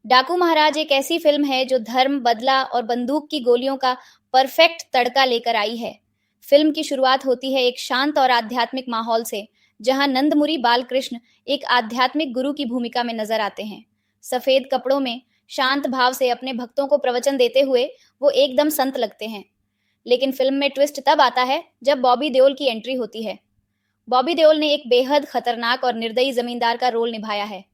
डाकू महाराज एक ऐसी फ़िल्म है जो धर्म, बदला और बंदूक की गोलियों का परफेक्ट तड़का लेकर आई है। फ़िल्म की शुरुआत होती है एक शांत और आध्यात्मिक माहौल से, जहां नंदमुरी बालकृष्ण एक आध्यात्मिक गुरु की भूमिका में नजर आते हैं। सफ़ेद कपड़ों में शांत भाव से अपने भक्तों को प्रवचन देते हुए वो एकदम संत लगते हैं। लेकिन फ़िल्म में ट्विस्ट तब आता है जब बॉबी देओल की एंट्री होती है। बॉबी देओल ने एक बेहद खतरनाक और निर्दयी जमींदार का रोल निभाया है।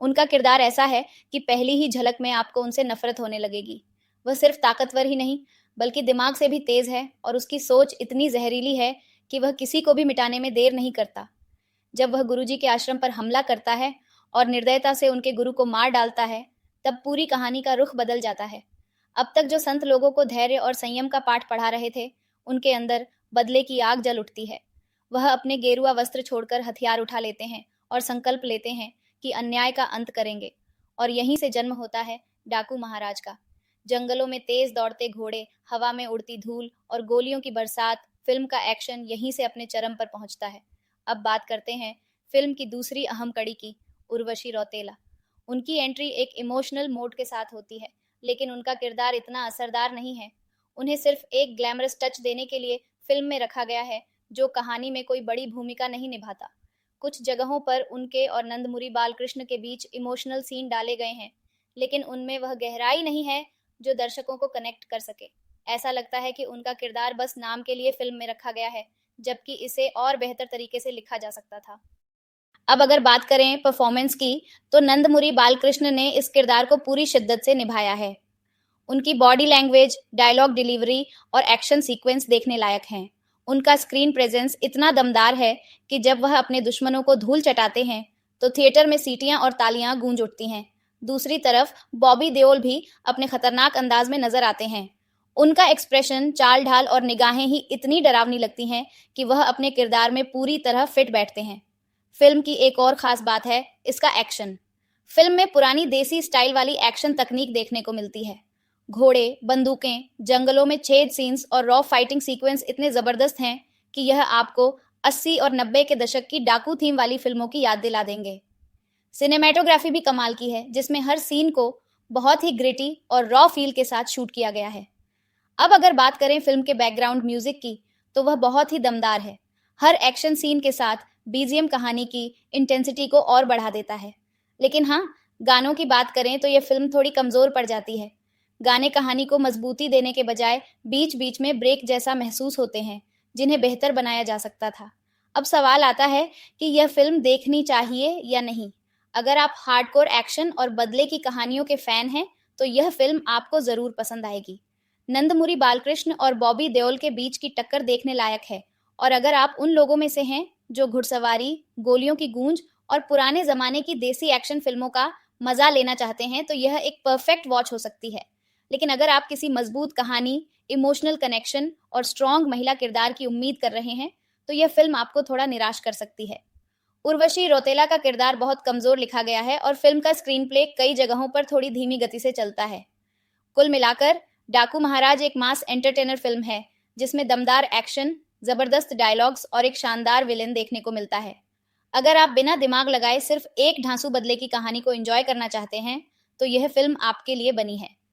उनका किरदार ऐसा है कि पहली ही झलक में आपको उनसे नफरत होने लगेगी। वह सिर्फ ताकतवर ही नहीं, बल्कि दिमाग से भी तेज है और उसकी सोच इतनी जहरीली है कि वह किसी को भी मिटाने में देर नहीं करता। जब वह गुरुजी के आश्रम पर हमला करता है और निर्दयता से उनके गुरु को मार डालता है, तब पूरी कहानी का रुख बदल जाता है। अब तक जो संत लोगों को धैर्य और संयम का पाठ पढ़ा रहे थे, उनके अंदर बदले की आग जल उठती है। वह अपने गेरुआ वस्त्र छोड़कर हथियार उठा लेते हैं और संकल्प लेते हैं कि अन्याय का अंत करेंगे। और यहीं से जन्म होता है डाकू महाराज का। जंगलों में तेज दौड़ते घोड़े, हवा में उड़ती धूल और गोलियों की बरसात, फिल्म का एक्शन यहीं से अपने चरम पर पहुंचता है। अब बात करते हैं फिल्म की दूसरी अहम कड़ी की, उर्वशी रौतेला। उनकी एंट्री एक इमोशनल मोड के साथ होती है, लेकिन उनका किरदार इतना असरदार नहीं है। उन्हें सिर्फ एक ग्लैमरस टच देने के लिए फिल्म में रखा गया है, जो कहानी में कोई बड़ी भूमिका नहीं निभाता। कुछ जगहों पर उनके और नंदमुरी बालकृष्ण के बीच इमोशनल सीन डाले गए हैं, लेकिन उनमें वह गहराई नहीं है जो दर्शकों को कनेक्ट कर सके। ऐसा लगता है कि उनका किरदार बस नाम के लिए फिल्म में रखा गया है, जबकि इसे और बेहतर तरीके से लिखा जा सकता था। अब अगर बात करें परफॉर्मेंस की, तो नंदमुरी बालकृष्ण ने इस किरदार को पूरी शिद्दत से निभाया है। उनकी बॉडी लैंग्वेज, डायलॉग डिलीवरी और एक्शन सीक्वेंस देखने लायक हैं। उनका स्क्रीन प्रेजेंस इतना दमदार है कि जब वह अपने दुश्मनों को धूल चटाते हैं, तो थिएटर में सीटियां और तालियां गूंज उठती हैं। दूसरी तरफ बॉबी देओल भी अपने खतरनाक अंदाज में नजर आते हैं। उनका एक्सप्रेशन, चाल ढाल और निगाहें ही इतनी डरावनी लगती हैं कि वह अपने किरदार में पूरी तरह फिट बैठते हैं। फिल्म की एक और खास बात है इसका एक्शन। फिल्म में पुरानी देसी स्टाइल वाली एक्शन तकनीक देखने को मिलती है। घोड़े, बंदूकें, जंगलों में छेद सीन्स और रॉ फाइटिंग सीक्वेंस इतने जबरदस्त हैं कि यह आपको 80 और 90 के दशक की डाकू थीम वाली फिल्मों की याद दिला देंगे। सिनेमैटोग्राफी भी कमाल की है, जिसमें हर सीन को बहुत ही ग्रिटी और रॉ फील के साथ शूट किया गया है। अब अगर बात करें फिल्म के बैकग्राउंड म्यूजिक की, तो वह बहुत ही दमदार है। हर एक्शन सीन के साथ बीजीएम कहानी की इंटेंसिटी को और बढ़ा देता है। लेकिन हाँ, गानों की बात करें तो यह फिल्म थोड़ी कमजोर पड़ जाती है। गाने कहानी को मजबूती देने के बजाय बीच बीच में ब्रेक जैसा महसूस होते हैं, जिन्हें बेहतर बनाया जा सकता था। अब सवाल आता है कि यह फिल्म देखनी चाहिए या नहीं। अगर आप हार्डकोर एक्शन और बदले की कहानियों के फैन हैं, तो यह फिल्म आपको जरूर पसंद आएगी। नंदमुरी बालकृष्ण और बॉबी देओल के बीच की टक्कर देखने लायक है। और अगर आप उन लोगों में से हैं जो घुड़सवारी, गोलियों की गूंज और पुराने जमाने की देसी एक्शन फिल्मों का मजा लेना चाहते हैं, तो यह एक परफेक्ट वॉच हो सकती है। लेकिन अगर आप किसी मजबूत कहानी, इमोशनल कनेक्शन और स्ट्रॉन्ग महिला किरदार की उम्मीद कर रहे हैं, तो यह फिल्म आपको थोड़ा निराश कर सकती है। उर्वशी रौतेला का किरदार बहुत कमजोर लिखा गया है और फिल्म का स्क्रीन प्ले कई जगहों पर थोड़ी धीमी गति से चलता है। कुल मिलाकर डाकू महाराज एक मास एंटरटेनर फिल्म है, जिसमें दमदार एक्शन, जबरदस्त डायलॉग्स और एक शानदार विलेन देखने को मिलता है। अगर आप बिना दिमाग लगाए सिर्फ एक ढांसू बदले की कहानी को एंजॉय करना चाहते हैं, तो यह फिल्म आपके लिए बनी है।